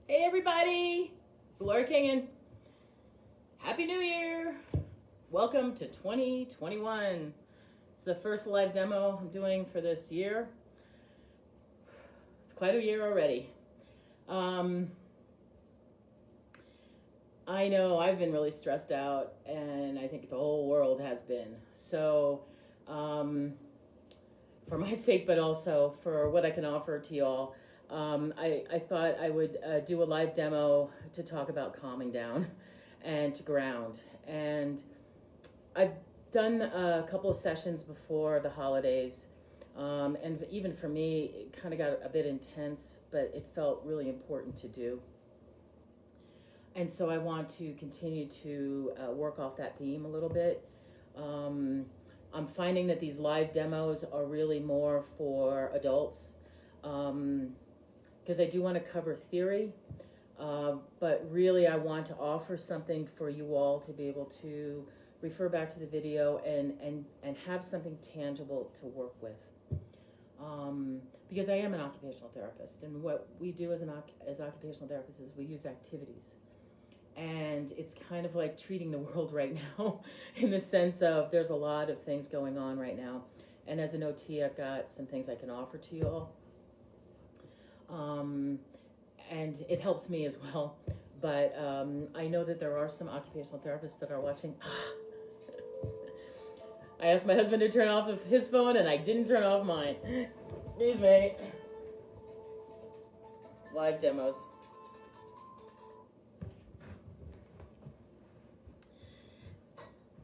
Hey everybody, it's Laura Kinghan. Happy New Year! Welcome to 2021. It's the first live demo I'm doing for this year. It's quite a year already. I know I've been really stressed out, and I think the whole world has been. So, for my sake, but also for what I can offer to y'all, I thought I would do a live demo to talk about calming down and to ground. And I've done a couple of sessions before the holidays, and even for me, it kind of got a bit intense, but it felt really important to do. And so I want to continue to work off that theme a little bit. I'm finding that these live demos are really more for adults, because I do want to cover theory, but really I want to offer something for you all to be able to refer back to the video and have something tangible to work with. Because I am an occupational therapist, and what we do as occupational therapists is we use activities. And it's kind of like treating the world right now in the sense of there's a lot of things going on right now. And as an OT, I've got some things I can offer to you all. And it helps me as well. But I know that there are some occupational therapists that are watching. I asked my husband to turn off his phone, and I didn't turn off mine. Excuse me. Live demos.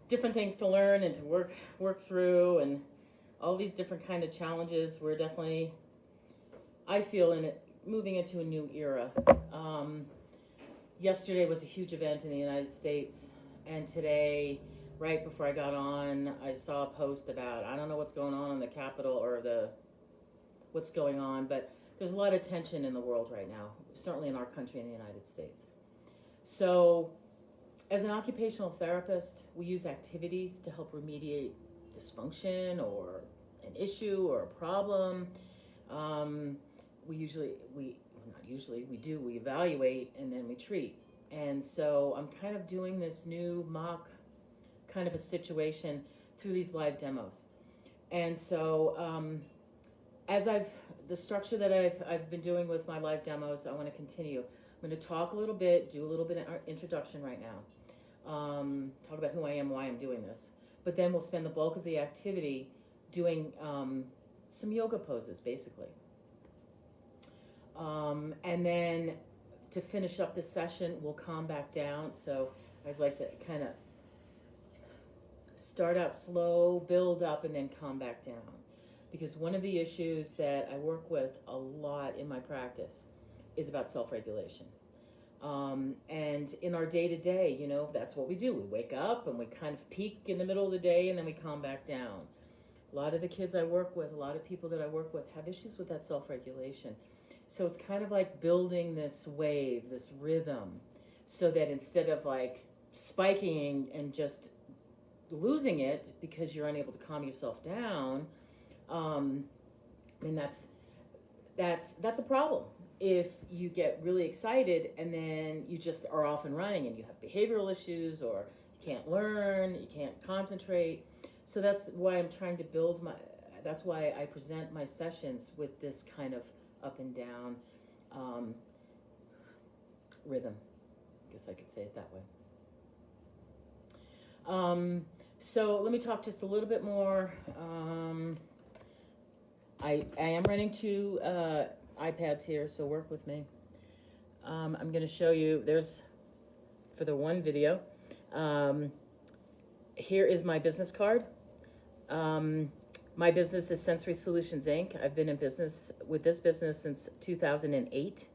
Different things to learn and to work through, and all these different kind of challenges. We're definitely, I feel, moving into a new era. Yesterday was a huge event in the United States, and today, right before I got on, I saw a post about, I don't know what's going on in the Capitol or what's going on, but there's a lot of tension in the world right now, certainly in our country in the United States. So, as an occupational therapist, we use activities to help remediate dysfunction or an issue or a problem. We evaluate and then we treat. And so I'm kind of doing this new mock kind of a situation through these live demos. And so the structure that I've been doing with my live demos, I want to continue. I'm going to talk a little bit, do a little bit of introduction right now. Talk about who I am, why I'm doing this. But then we'll spend the bulk of the activity doing some yoga poses, basically. And then to finish up this session, we'll calm back down. So I always like to kind of start out slow, build up, and then calm back down. Because one of the issues that I work with a lot in my practice is about self-regulation. And in our day-to-day, that's what we do. We wake up and we kind of peak in the middle of the day, and then we calm back down. A lot of the kids I work with, a lot of people that I work with have issues with that self-regulation. So it's kind of like building this wave, this rhythm, so that instead of like spiking and just losing it because you're unable to calm yourself down, that's a problem. If you get really excited and then you just are off and running and you have behavioral issues or you can't learn, you can't concentrate. So that's why I'm trying to that's why I present my sessions with this kind of up and down rhythm. I guess I could say it that way. So let me talk just a little bit more. I am running two iPads here, so work with me. I'm going to show you, for the one video, here is my business card. My business is Sensory Solutions, Inc. I've been in business with this business since 2008.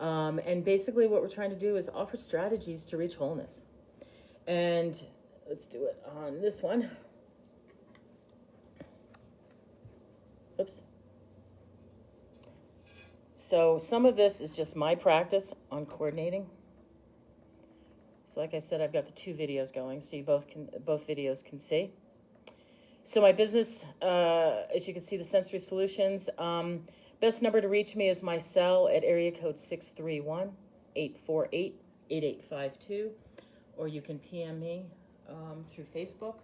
And basically what we're trying to do is offer strategies to reach wholeness. And let's do it on this one. Oops. So some of this is just my practice on coordinating. So like I said, I've got the two videos going, so you both videos can see. So my business, as you can see, the Sensory Solutions, Best number to reach me is my cell at area code 631-848-8852, or you can PM me through Facebook.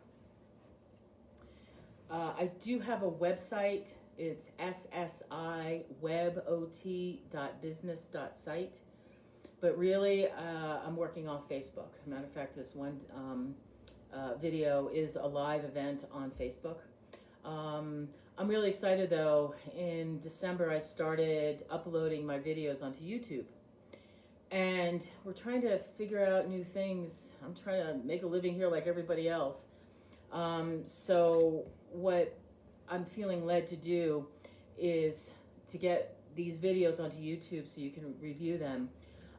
I do have a website. It's ssI-webot.business.site. But really, I'm working on Facebook. As a matter of fact, this one video is a live event on Facebook. I'm really excited though. In December, I started uploading my videos onto YouTube. And we're trying to figure out new things. I'm trying to make a living here like everybody else. So what I'm feeling led to do is to get these videos onto YouTube so you can review them.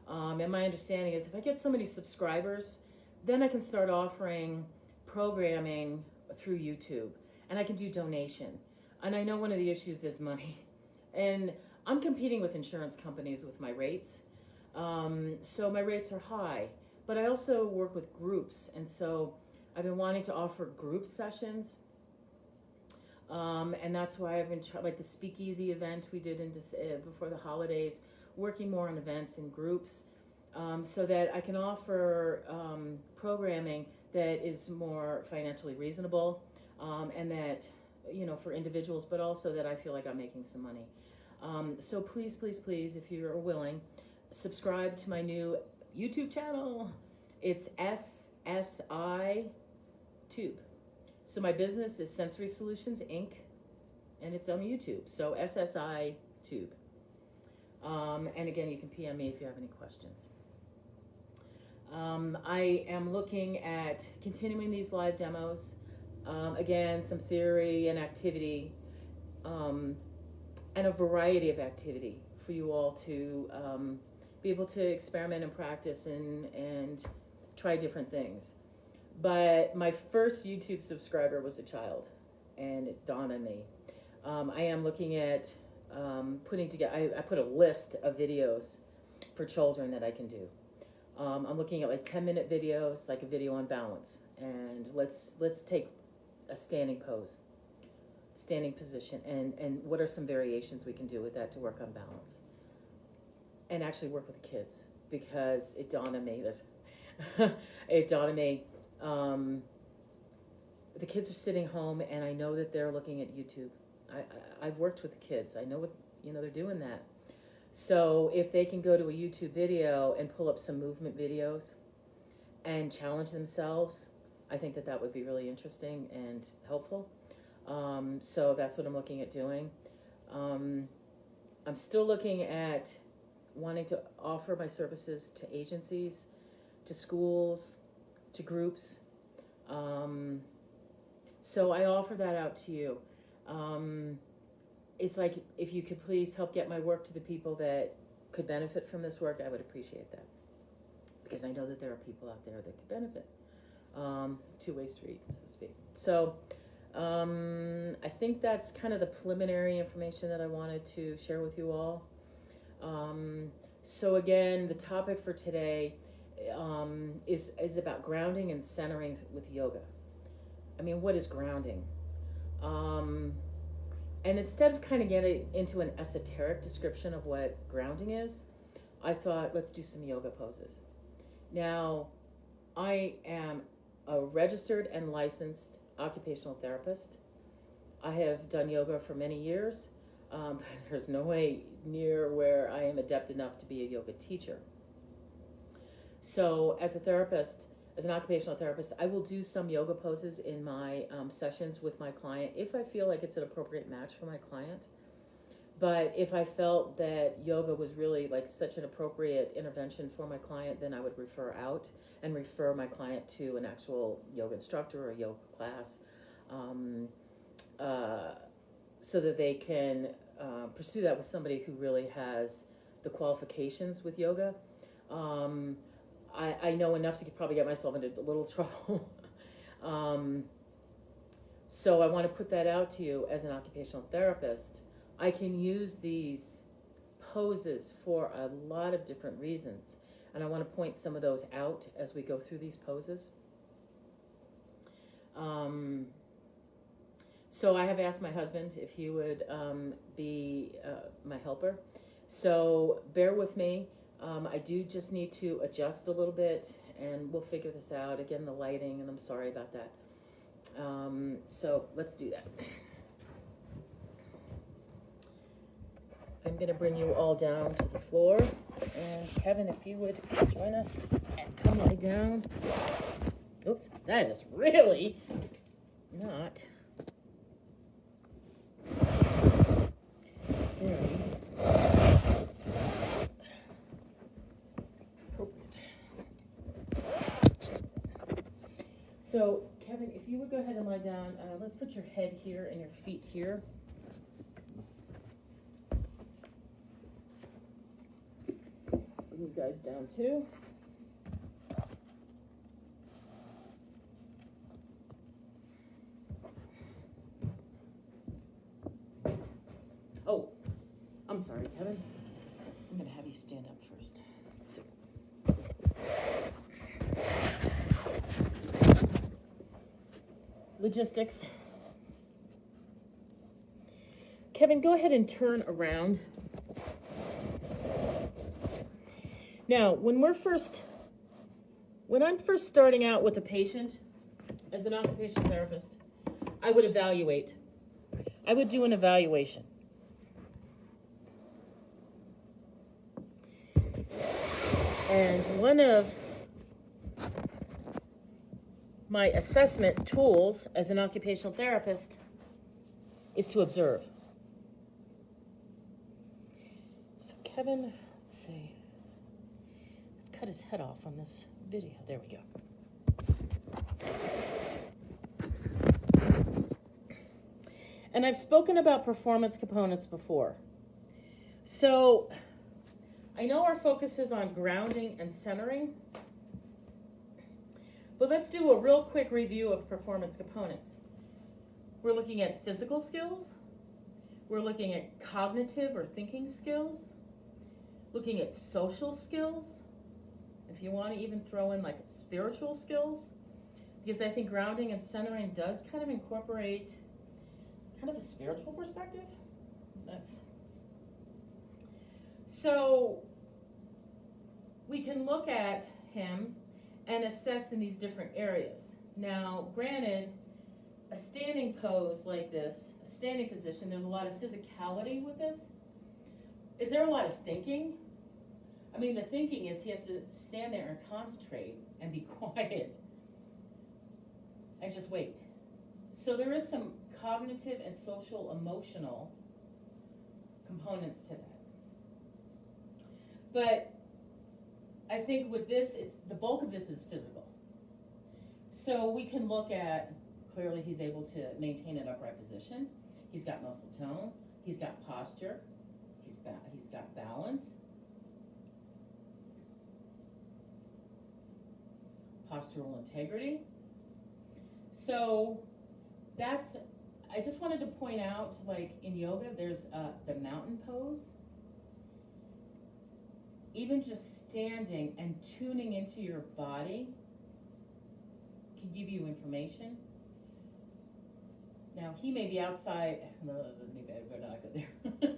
And my understanding is if I get so many subscribers, then I can start offering programming through YouTube. And I can do donation. And I know one of the issues is money. And I'm competing with insurance companies with my rates. So my rates are high. But I also work with groups. And so I've been wanting to offer group sessions. And that's why I've been like the speakeasy event we did before the holidays, working more on events and groups, so that I can offer programming that is more financially reasonable, and that, for individuals, but also that I feel like I'm making some money. So please, please, please, if you're willing, subscribe to my new YouTube channel. It's SSI Tube. So my business is Sensory Solutions Inc., and it's on YouTube. So SSI Tube. And again, you can PM me if you have any questions. I am looking at continuing these live demos. Again, some theory and activity, and a variety of activity for you all to be able to experiment and practice and try different things. But my first YouTube subscriber was a child, and it dawned on me. I am looking at putting together, I put a list of videos for children that I can do. I'm looking at like 10-minute videos, like a video on balance. And let's take a standing pose, standing position, and what are some variations we can do with that to work on balance. And actually work with the kids, because it dawned on me, the kids are sitting home, and I know that they're looking at YouTube. I've worked with the kids. I know what, they're doing that. So if they can go to a YouTube video and pull up some movement videos and challenge themselves, I think that would be really interesting and helpful. So that's what I'm looking at doing. I'm still looking at wanting to offer my services to agencies, to schools, to groups. So I offer that out to you. It's like, if you could please help get my work to the people that could benefit from this work, I would appreciate that. Because I know that there are people out there that could benefit. Two-way street, so to speak. So I think that's kind of the preliminary information that I wanted to share with you all. So again, the topic for today is about grounding and centering with yoga. I mean, what is grounding? And instead of kind of getting into an esoteric description of what grounding is, I thought, let's do some yoga poses. Now, I am a registered and licensed occupational therapist. I have done yoga for many years. There's no way near where I am adept enough to be a yoga teacher. So as a therapist, as an occupational therapist, I will do some yoga poses in my sessions with my client if I feel like it's an appropriate match for my client. But if I felt that yoga was really like such an appropriate intervention for my client, then I would refer out and refer my client to an actual yoga instructor or a yoga class, so that they can pursue that with somebody who really has the qualifications with yoga. I know enough to probably get myself into a little trouble. So I want to put that out to you as an occupational therapist. I can use these poses for a lot of different reasons. And I want to point some of those out as we go through these poses. So I have asked my husband if he would be my helper. So bear with me. I do just need to adjust a little bit, and we'll figure this out. Again, the lighting, and I'm sorry about that. So let's do that. I'm going to bring you all down to the floor. And Kevin, if you would join us and come lie down. Oops, that is really not very appropriate. So, Kevin, if you would go ahead and lie down, let's put your head here and your feet here. Bring you guys down too. Oh, I'm sorry, Kevin. I'm going to have you stand up first. So. Logistics. Kevin, go ahead and turn around. Now, when I'm first starting out with a patient as an occupational therapist, I would evaluate. I would do an evaluation. And one of my assessment tools as an occupational therapist is to observe. So Kevin, let's see. I've cut his head off on this video. There we go. And I've spoken about performance components before. So I know our focus is on grounding and centering, but let's do a real quick review of performance components. We're looking at physical skills. We're looking at cognitive or thinking skills. Looking at social skills. If you want to even throw in like spiritual skills, because I think grounding and centering does kind of incorporate kind of a spiritual perspective. So we can look at him and assess in these different areas. Now, granted, a standing pose like this, a standing position, there's a lot of physicality with this. Is there a lot of thinking? I mean, the thinking is he has to stand there and concentrate and be quiet and just wait. So there is some cognitive and social emotional components to that. But I think with this, the bulk of this is physical. So we can look at, clearly he's able to maintain an upright position. He's got muscle tone. He's got posture. He's got balance. Postural integrity. So I just wanted to point out, like in yoga, there's the mountain pose. Even just standing and tuning into your body can give you information. Now, he may be outside. Maybe I better not go there.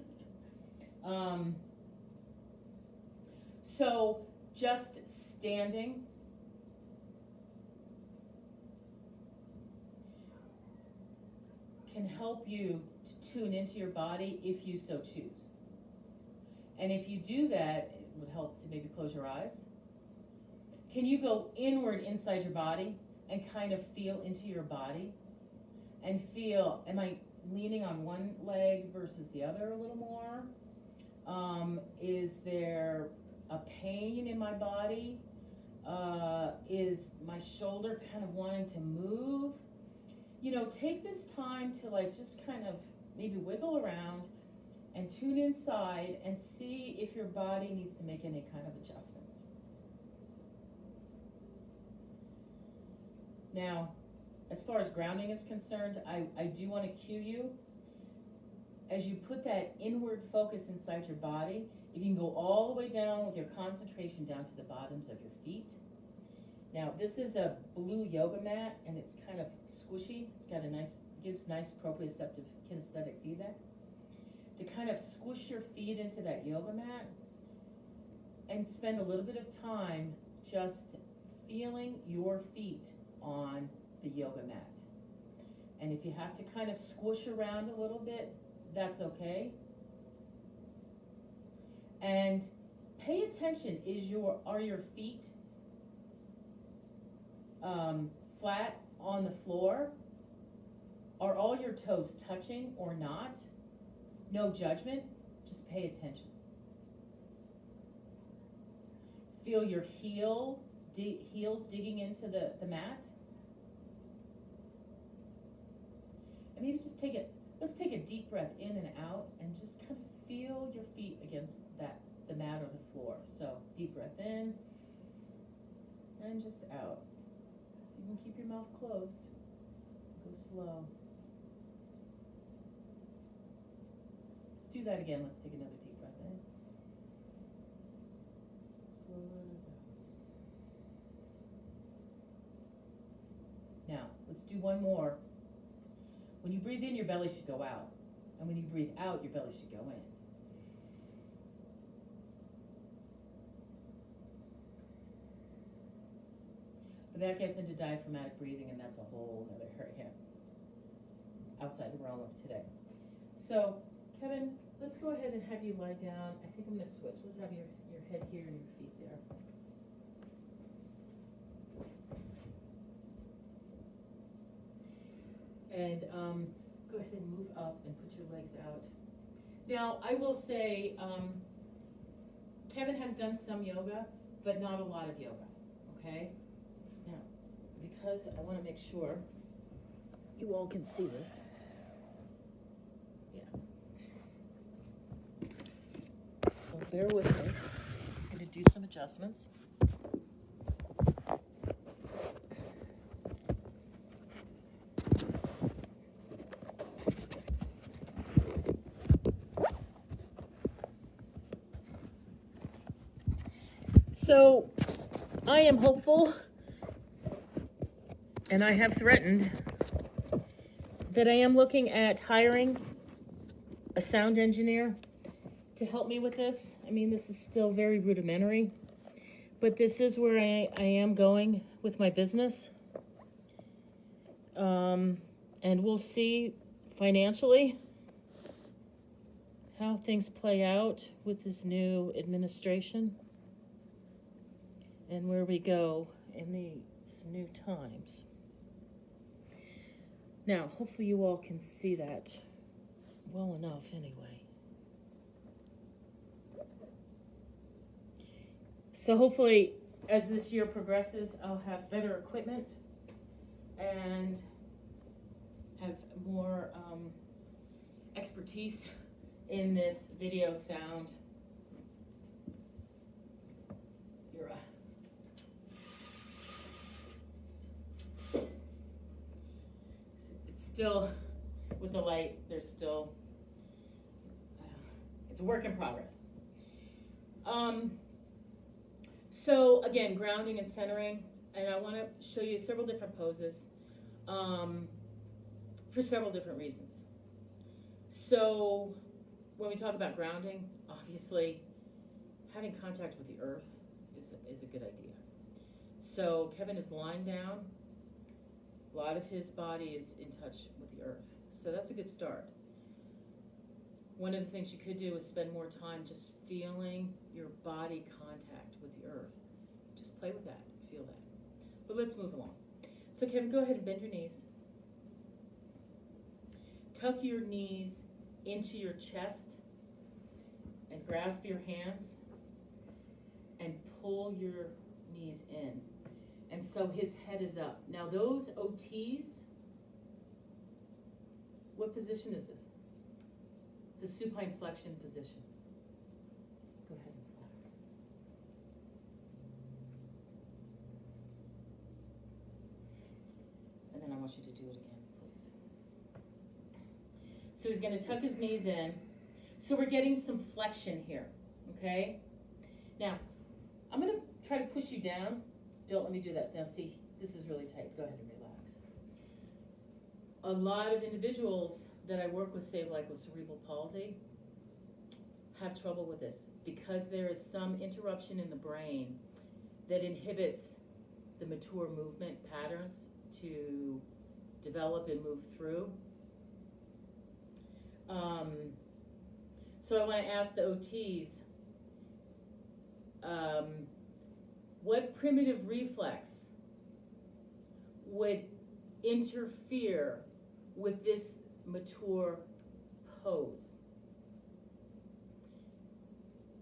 So just standing can help you to tune into your body if you so choose. And if you do that, it would help to maybe close your eyes. Can you go inward inside your body and kind of feel into your body and feel, am I leaning on one leg versus the other a little more? Is there a pain in my body? Is my shoulder kind of wanting to move? You know, take this time to like just kind of maybe wiggle around and tune inside and see if your body needs to make any kind of adjustments. Now, as far as grounding is concerned, I do want to cue you, as you put that inward focus inside your body, if you can go all the way down with your concentration down to the bottoms of your feet. Now, this is a blue yoga mat, and it's kind of squishy. It's got a nice, gives nice proprioceptive kinesthetic feedback, to kind of squish your feet into that yoga mat and spend a little bit of time just feeling your feet on the yoga mat. And if you have to kind of squish around a little bit, that's okay. And pay attention, are your feet flat on the floor? Are all your toes touching or not? No judgment, just pay attention. Feel your heels digging into the mat. And maybe just let's take a deep breath in and out and just kind of feel your feet against the mat or the floor. So deep breath in and just out. You can keep your mouth closed. Go slow. Let's do that again. Let's take another deep breath in. Slowly go. Now, let's do one more. When you breathe in, your belly should go out. And when you breathe out, your belly should go in. But that gets into diaphragmatic breathing, and that's a whole other area outside the realm of today. So, Kevin, let's go ahead and have you lie down. I think I'm going to switch. Let's have your head here and your feet there. And go ahead and move up and put your legs out. Now, I will say, Kevin has done some yoga, but not a lot of yoga, okay? Now, because I want to make sure you all can see this. Yeah. So bear with me. I'm just going to do some adjustments. So I am hopeful, and I have threatened, that I am looking at hiring a sound engineer to help me with this. I mean, this is still very rudimentary, but this is where I am going with my business. And we'll see financially how things play out with this new administration and where we go in these new times. Now, hopefully you all can see that well enough anyway. So hopefully, as this year progresses, I'll have better equipment and have more expertise in this video sound. Still, with the light, there's still, it's a work in progress. So again, grounding and centering, and I want to show you several different poses for several different reasons. So when we talk about grounding, obviously having contact with the earth is a good idea. So Kevin is lying down. A lot of his body is in touch with the earth. So that's a good start. One of the things you could do is spend more time just feeling your body contact with the earth. Just play with that, feel that. But let's move along. So Kevin, go ahead and bend your knees. Tuck your knees into your chest and grasp your hands and pull your knees in. And so his head is up. Now those OTs, what position is this? It's a supine flexion position. Go ahead and flex. And then I want you to do it again, please. So he's going to tuck his knees in. So we're getting some flexion here, okay? Now, I'm going to try to push you down. Don't let me do that. Now see, this is really tight. Go ahead and relax. a lot of individuals that I work with, say like with cerebral palsy, have trouble with this because there is some interruption in the brain that inhibits the mature movement patterns to develop and move through. So I want to ask the OTs, what primitive reflex would interfere with this mature pose?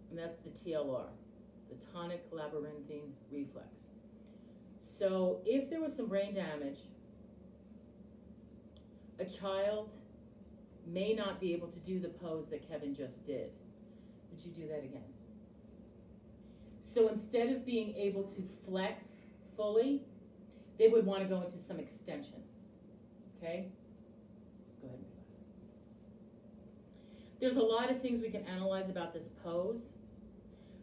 And that's the TLR, the tonic labyrinthine reflex. So if there was some brain damage, a child may not be able to do the pose that Kevin just did. Would you do that again? So instead of being able to flex fully, they would want to go into some extension. Okay? Go ahead and relax. There's a lot of things we can analyze about this pose,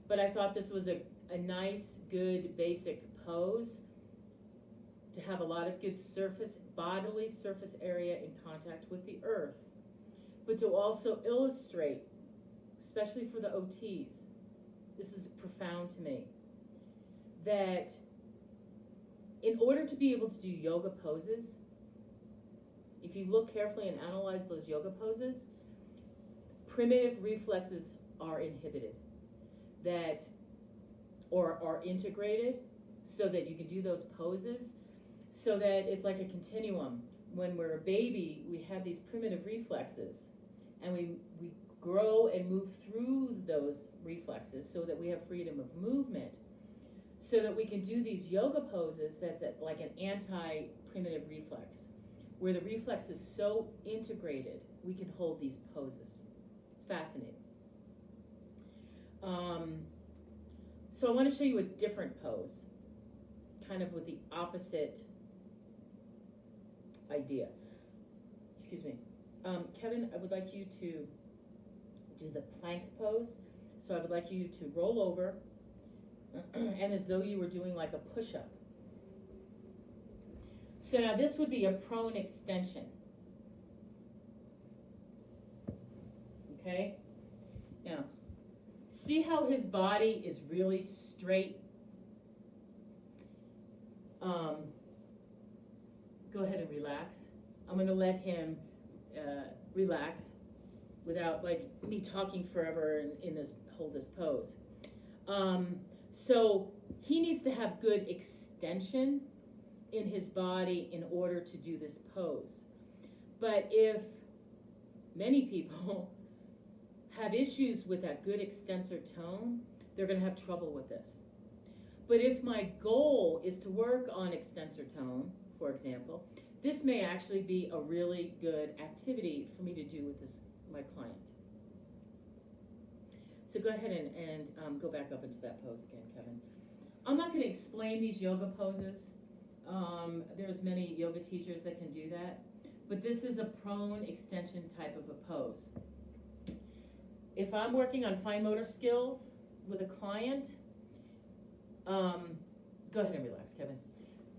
but I thought this was a nice, good, basic pose to have a lot of good bodily surface area in contact with the earth, but to also illustrate, especially for the OTs, this is profound to me, that in order to be able to do yoga poses, if you look carefully and analyze those yoga poses, primitive reflexes are inhibited, or are integrated so that you can do those poses, so that it's like a continuum. When we're a baby, we have these primitive reflexes, and we grow and move through those reflexes so that we have freedom of movement, so that we can do these yoga poses that's like an anti-primitive reflex, where the reflex is so integrated, we can hold these poses. It's fascinating. So I want to show you a different pose, kind of with the opposite idea. Excuse me. Kevin, I would like you to do the plank pose. So I would like you to roll over and as though you were doing like a push-up. So now this would be a prone extension. Okay? Now, see how his body is really straight? Go ahead and relax. I'm going to let him relax without like me talking forever in this hold this pose. So he needs to have good extension in his body in order to do this pose. But if many people have issues with that good extensor tone, they're going to have trouble with this. But if my goal is to work on extensor tone, for example, this may actually be a really good activity for me to do with my client. So go ahead and go back up into that pose again, Kevin. I'm not going to explain these yoga poses. There's many yoga teachers that can do that. But this is a prone extension type of a pose. If I'm working on fine motor skills with a client, go ahead and relax, Kevin.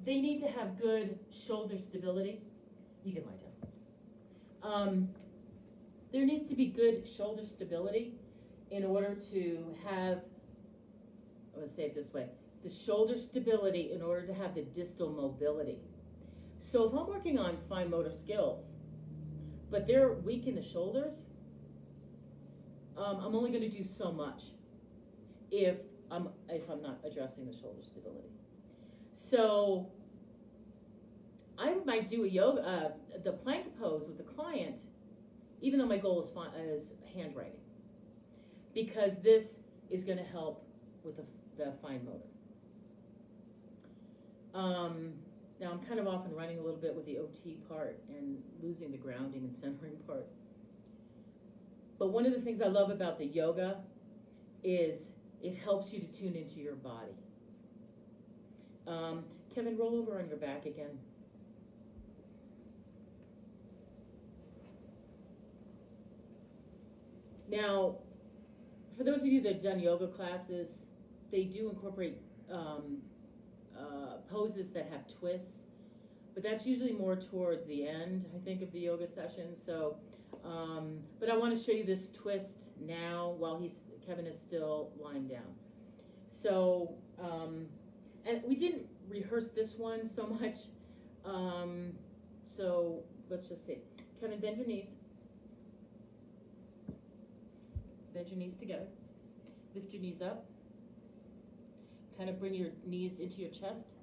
They need to have good shoulder stability. You can lie down. There needs to be good shoulder stability in order to have, let's say it this way, the shoulder stability in order to have the distal mobility. So if I'm working on fine motor skills, but they're weak in the shoulders, I'm only going to do so much if I'm not addressing the shoulder stability. So I might do the plank pose with the client, even though my goal is handwriting, because this is going to help with the fine motor. Now I'm kind of off and running a little bit with the OT part and losing the grounding and centering part. But one of the things I love about the yoga is it helps you to tune into your body. Kevin, roll over on your back again. Now, for those of you that have done yoga classes, they do incorporate poses that have twists. but that's usually more towards the end, I think, of the yoga session. So, but I want to show you this twist now while Kevin is still lying down. So, and we didn't rehearse this one so much. So let's just see. Kevin, bend your knees. Bend your knees together. Lift your knees up. Kind of bring your knees into your chest.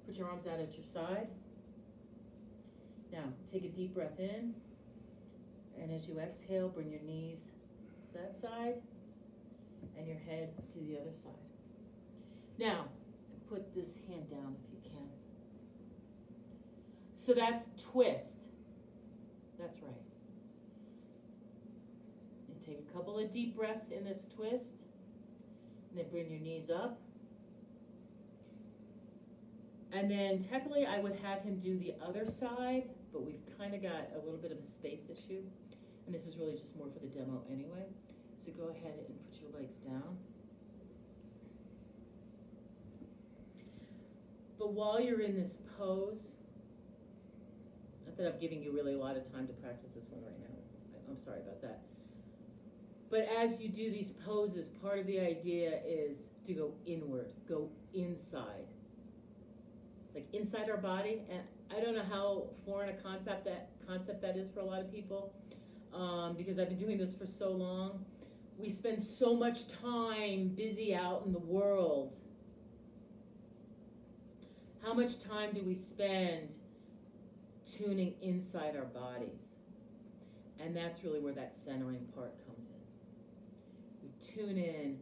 Put your arms out at your side. Now, take a deep breath in. And as you exhale, bring your knees to that side and your head to the other side. Now, put this hand down if you can. So that's twist. That's right. And take a couple of deep breaths in this twist. And then bring your knees up. And then technically I would have him do the other side, but we've kind of got a little bit of a space issue. And this is really just more for the demo anyway. So go ahead and put your legs down. But while you're in this pose, not that I'm giving you really a lot of time to practice this one right now. I'm sorry about that. But as you do these poses, part of the idea is to go inward, go inside. Like inside our body. And I don't know how foreign a concept that is for a lot of people, because I've been doing this for so long. We spend so much time busy out in the world. How much time do we spend tuning inside our bodies? And that's really where that centering part comes in. We tune in.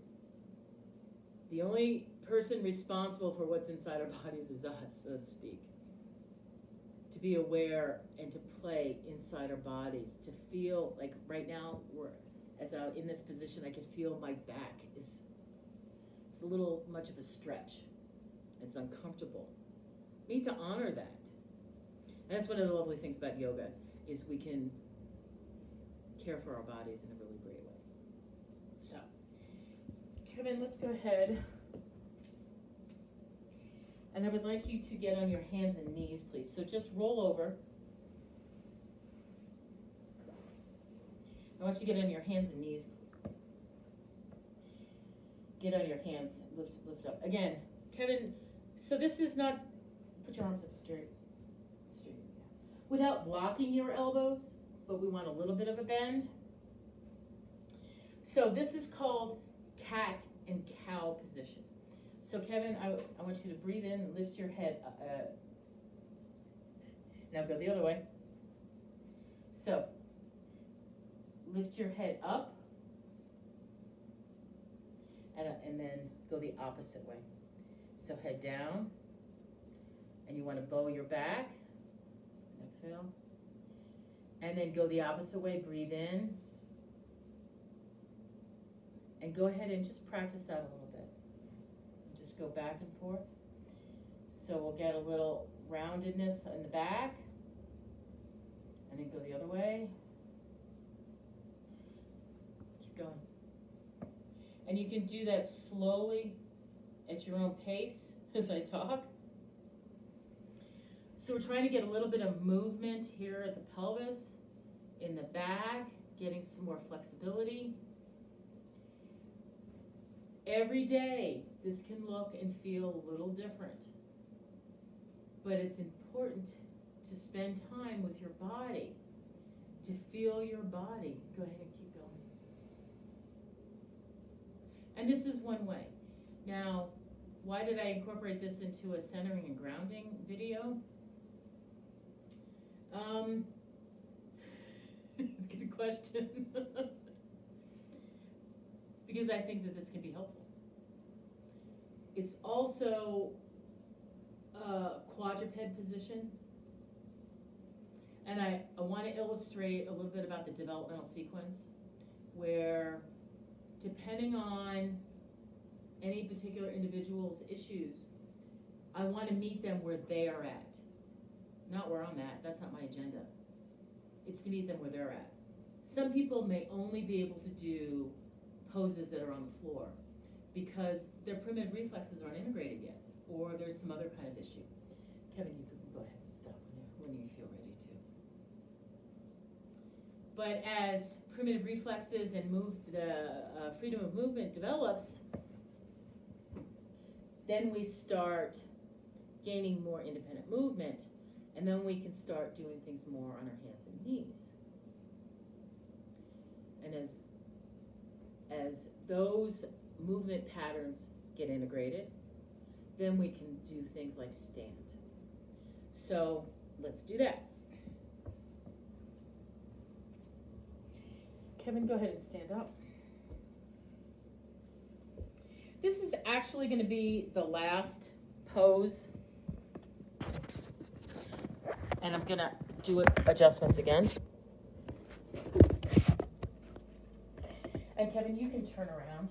The only person responsible for what's inside our bodies is us, so to speak. To be aware and to play inside our bodies, to feel like right now, as I'm in this position, I can feel my back it's a little much of a stretch. It's uncomfortable. We need to honor that. And that's one of the lovely things about yoga, is we can care for our bodies in a really great way. So, Kevin, let's go ahead. And I would like you to get on your hands and knees, please. So just roll over. I want you to get on your hands and knees, please. Get on your hands, lift up. Again, Kevin, so this is not, put your arms up straight. Without blocking your elbows, but we want a little bit of a bend. So this is called cat and cow position. So Kevin, I want you to breathe in and lift your head. Now go the other way. So lift your head up and then go the opposite way. So head down, and you want to bow your back. Exhale. And then go the opposite way. Breathe in. And go ahead and just practice that a little bit. Just go back and forth. So we'll get a little roundedness in the back. And then go the other way. Keep going. And you can do that slowly at your own pace as I talk. So we're trying to get a little bit of movement here at the pelvis, in the back, getting some more flexibility. Every day, this can look and feel a little different. But it's important to spend time with your body, to feel your body. Go ahead and keep going. And this is one way. Now, why did I incorporate this into a centering and grounding video? It's a good question. Because I think that this can be helpful. It's also a quadruped position. And I want to illustrate a little bit about the developmental sequence, where depending on any particular individual's issues, I want to meet them where they are at. Not where I'm at. That's not my agenda. It's to meet them where they're at. Some people may only be able to do poses that are on the floor because their primitive reflexes aren't integrated yet, or there's some other kind of issue. Kevin, you can go ahead and stop when you feel ready to. But as primitive reflexes and the freedom of movement develops, then we start gaining more independent movement, and then we can start doing things more on our hands and knees. And as those movement patterns get integrated, then we can do things like stand. So let's do that. Kevin, go ahead and stand up. This is actually going to be the last pose. And I'm going to do adjustments again. And Kevin, you can turn around.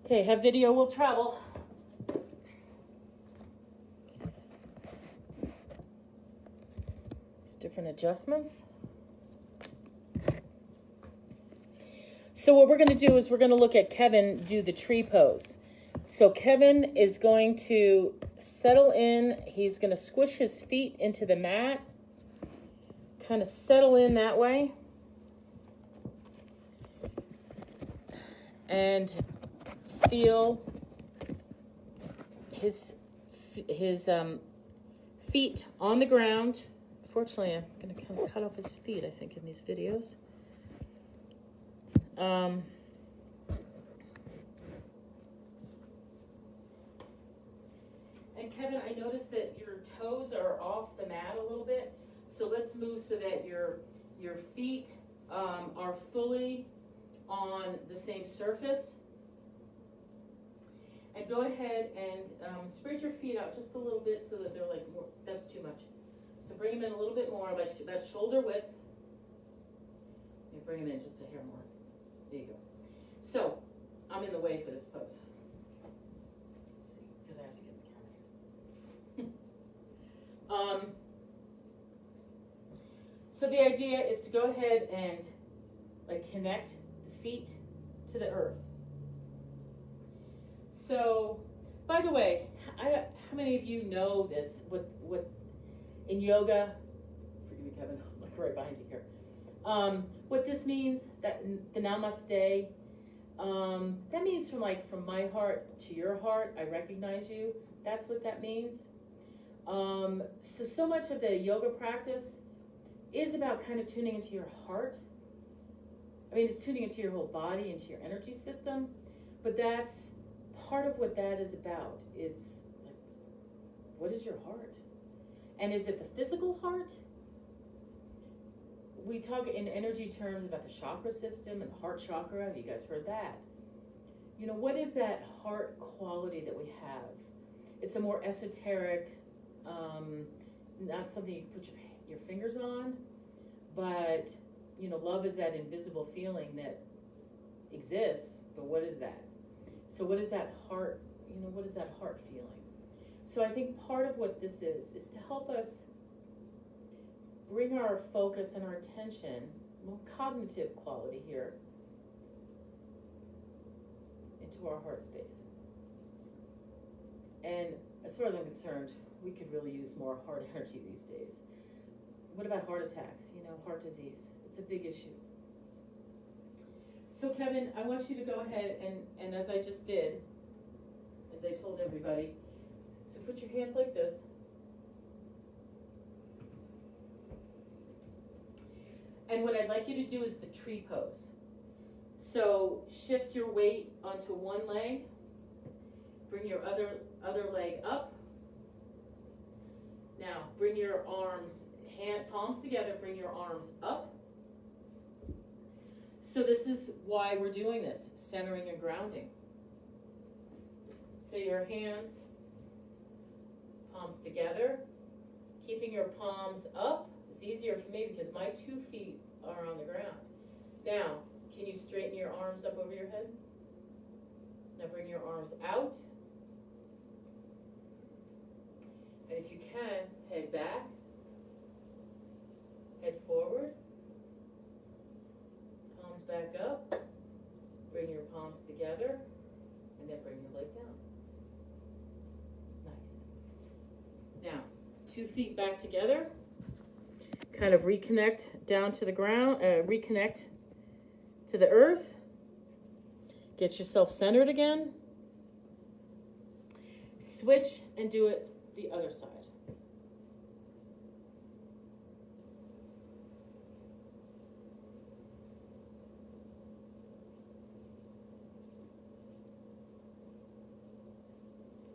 Okay, have video will travel. It's different adjustments. So what we're going to do is we're going to look at Kevin do the tree pose. So Kevin is going to settle in. He's going to squish his feet into the mat. Kind of settle in that way. And feel his feet on the ground. Unfortunately, I'm going to kind of cut off his feet, I think, in these videos. And Kevin, I noticed that your toes are off the mat a little bit. So let's move so that your feet are fully on the same surface. And go ahead and spread your feet out just a little bit so that they're like more, that's too much. So bring them in a little bit more, like that shoulder width. And bring them in just a hair more. There you go. So, I'm in the way for this pose. Let's see, because I have to get the camera here. So the idea is to go ahead and like connect the feet to the earth. So, by the way, how many of you know this? What in yoga? Forgive me, Kevin. I'm like right behind you here. What this means, that the namaste, that means from my heart to your heart, I recognize you. That's what that means. So much of the yoga practice is about kind of tuning into your heart. I mean, it's tuning into your whole body, into your energy system, but that's part of what that is about. It's like, what is your heart? And is it the physical heart? We talk in energy terms about the chakra system and the heart chakra. Have you guys heard that? You know, what is that heart quality that we have? It's a more esoteric, not something you can put your fingers on, but, you know, love is that invisible feeling that exists, but what is that? So what is that heart, you know, what is that heart feeling? So I think part of what this is to help us bring our focus and our attention, more cognitive quality here, into our heart space. And as far as I'm concerned, we could really use more heart energy these days. What about heart attacks? You know, heart disease. It's a big issue. So Kevin, I want you to go ahead and as I just did, as I told everybody, so put your hands like this. And what I'd like you to do is the tree pose. So shift your weight onto one leg. Bring your other leg up. Now bring your arms, palms together, bring your arms up. So this is why we're doing this, centering and grounding. So your hands, palms together, keeping your palms up. It's easier for me because my 2 feet are on the ground. Now, can you straighten your arms up over your head? Now bring your arms out. And if you can, head back, head forward, palms back up, together, and then bring your leg down. Nice. Now, 2 feet back together. Kind of reconnect down to the ground, reconnect to the earth. Get yourself centered again. Switch and do it the other side.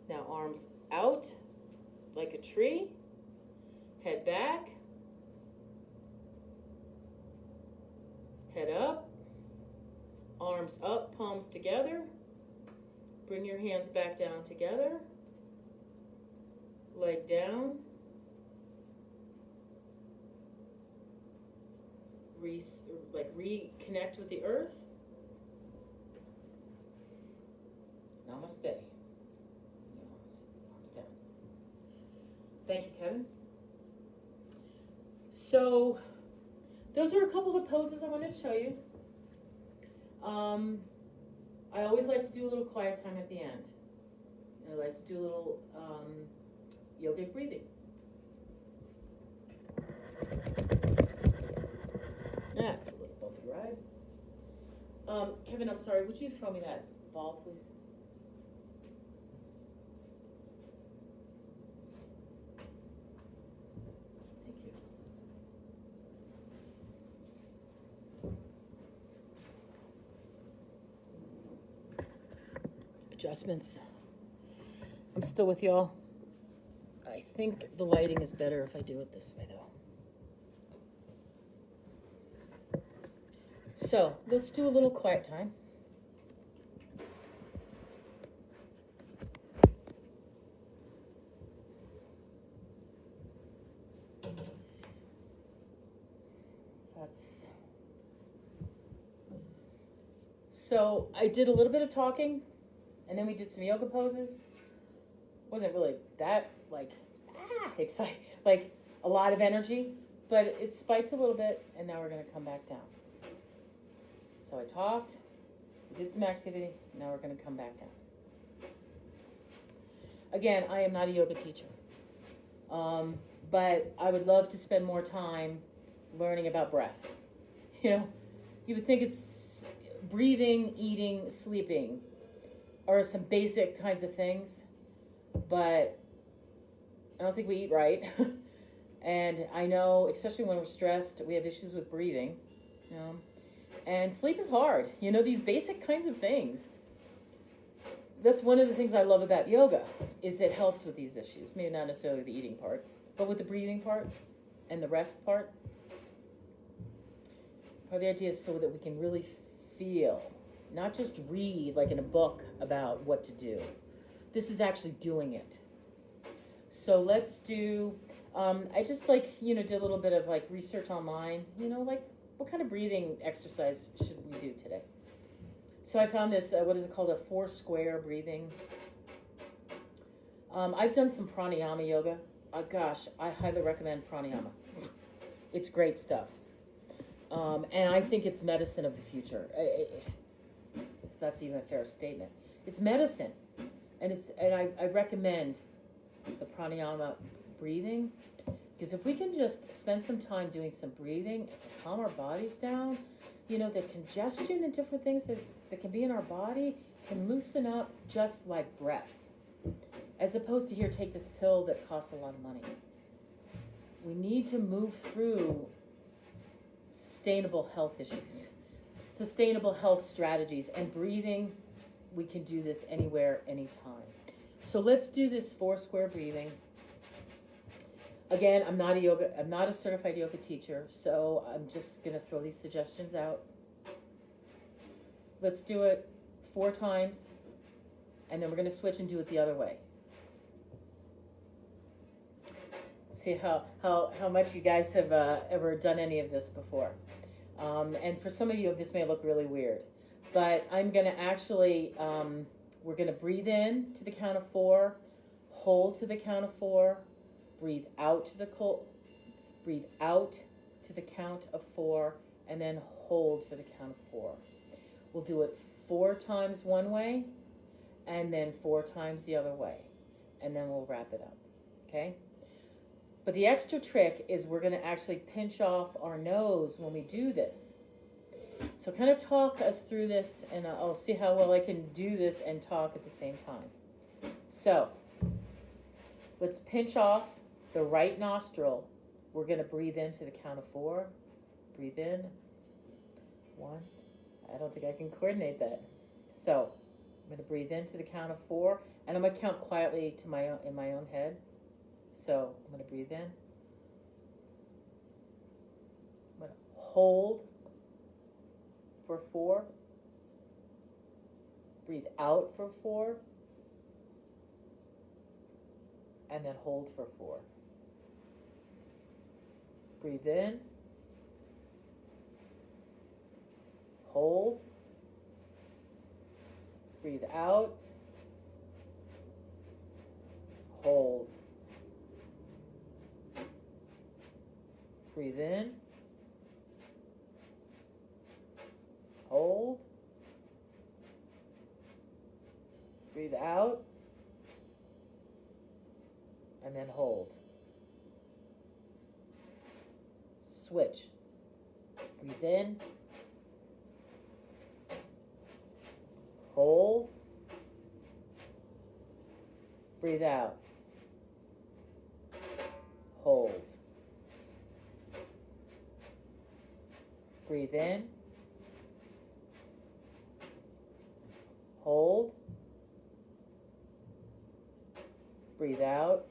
Now arms out like a tree, head back, head up, arms up, palms together, bring your hands back down together, leg down, reconnect with the earth. Namaste. Arms down. Thank you, Kevin. So, those are a couple of poses I wanted to show you. I always like to do a little quiet time at the end. I like to do a little yogic breathing. That's a little bumpy ride. Kevin, I'm sorry, would you throw me that ball, please? Thank you. Adjustments. I'm still with y'all. I think the lighting is better if I do it this way, though. So, let's do a little quiet time. So, I did a little bit of talking, and then we did some yoga poses. Wasn't really that, exciting, a lot of energy, but it spiked a little bit, and now we're going to come back down. So I talked, we did some activity, now we're going to come back down. Again, I am not a yoga teacher, but I would love to spend more time learning about breath. You would think it's breathing, eating, sleeping are some basic kinds of things, but I don't think we eat right. And I know, especially when we're stressed, we have issues with breathing, and sleep is hard. These basic kinds of things. That's one of the things I love about yoga, is it helps with these issues. Maybe not necessarily the eating part, but with the breathing part and the rest part. The idea is so that we can really feel, not just read like in a book about what to do. This is actually doing it. So let's do, I just did a little bit of research online, what kind of breathing exercise should we do today? So I found this, what is it called, a 4-square breathing. I've done some pranayama yoga. Gosh, I highly recommend pranayama. It's great stuff. And I think it's medicine of the future. If that's even a fair statement. It's medicine. And I recommend the pranayama breathing, because if we can just spend some time doing some breathing to calm our bodies down, the congestion and different things that can be in our body can loosen up just like breath. As opposed to take this pill that costs a lot of money. We need to move through sustainable health issues, sustainable health strategies, and breathing. We can do this anywhere, anytime. So let's do this 4-square breathing. Again, I'm not a certified yoga teacher, so I'm just going to throw these suggestions out. Let's do it 4 times, and then we're going to switch and do it the other way. See how much you guys have ever done any of this before. And for some of you, this may look really weird, but I'm going to actually, we're going to breathe in to the count of 4, hold to the count of 4, breathe out to the count of 4, and then hold for the count of 4. We'll do it 4 times one way and then 4 times the other way. And then we'll wrap it up, okay? But the extra trick is we're going to actually pinch off our nose when we do this. So kind of talk us through this, and I'll see how well I can do this and talk at the same time. So let's pinch off the right nostril. We're going to breathe in to the count of 4. Breathe in. 1. I don't think I can coordinate that. So I'm going to breathe in to the count of 4, and I'm going to count quietly to in my own head. So I'm going to breathe in. I'm going to hold for 4. Breathe out for 4. And then hold for 4. Breathe in. Hold. Breathe out. Hold. Breathe in. Hold. Breathe out. And then hold. Switch. Breathe in. Hold. Breathe out. Hold. Breathe in. Hold. Breathe out.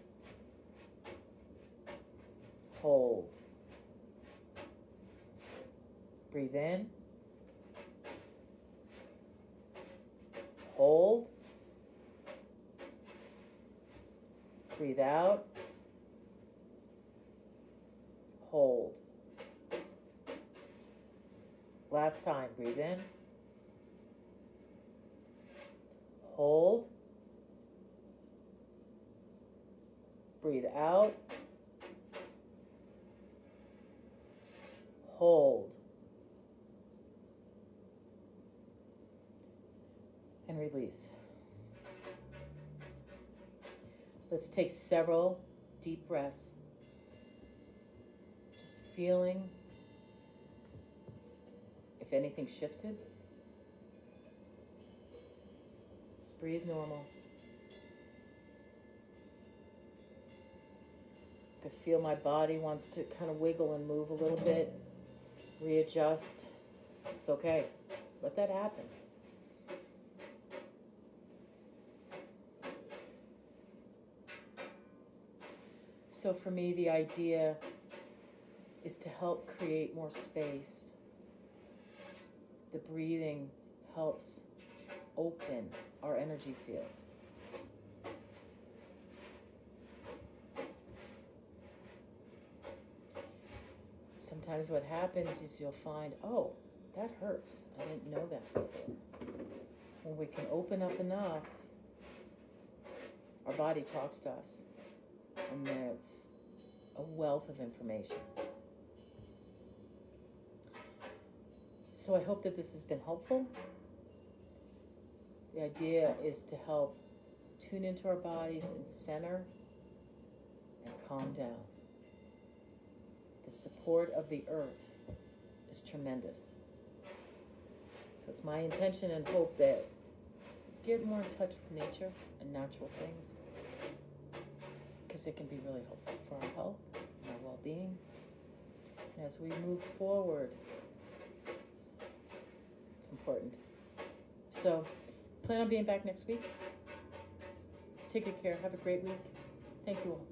Hold. Breathe in. Hold. Breathe out. Hold. Last time, breathe in. Hold. Breathe out. Hold. And release. Let's take several deep breaths. Just feeling if anything shifted. Just breathe normal. I feel my body wants to kind of wiggle and move a little bit, readjust. It's okay. Let that happen. So for me, the idea is to help create more space. The breathing helps open our energy field. Sometimes what happens is you'll find, oh, that hurts. I didn't know that before. When we can open up enough, our body talks to us. And there's a wealth of information. So I hope that this has been helpful. The idea is to help tune into our bodies and center and calm down. The support of the earth is tremendous. So it's my intention and hope that get more in touch with nature and natural things, because it can be really helpful for our health and our well-being. And as we move forward, it's important. So plan on being back next week. Take good care. Have a great week. Thank you all.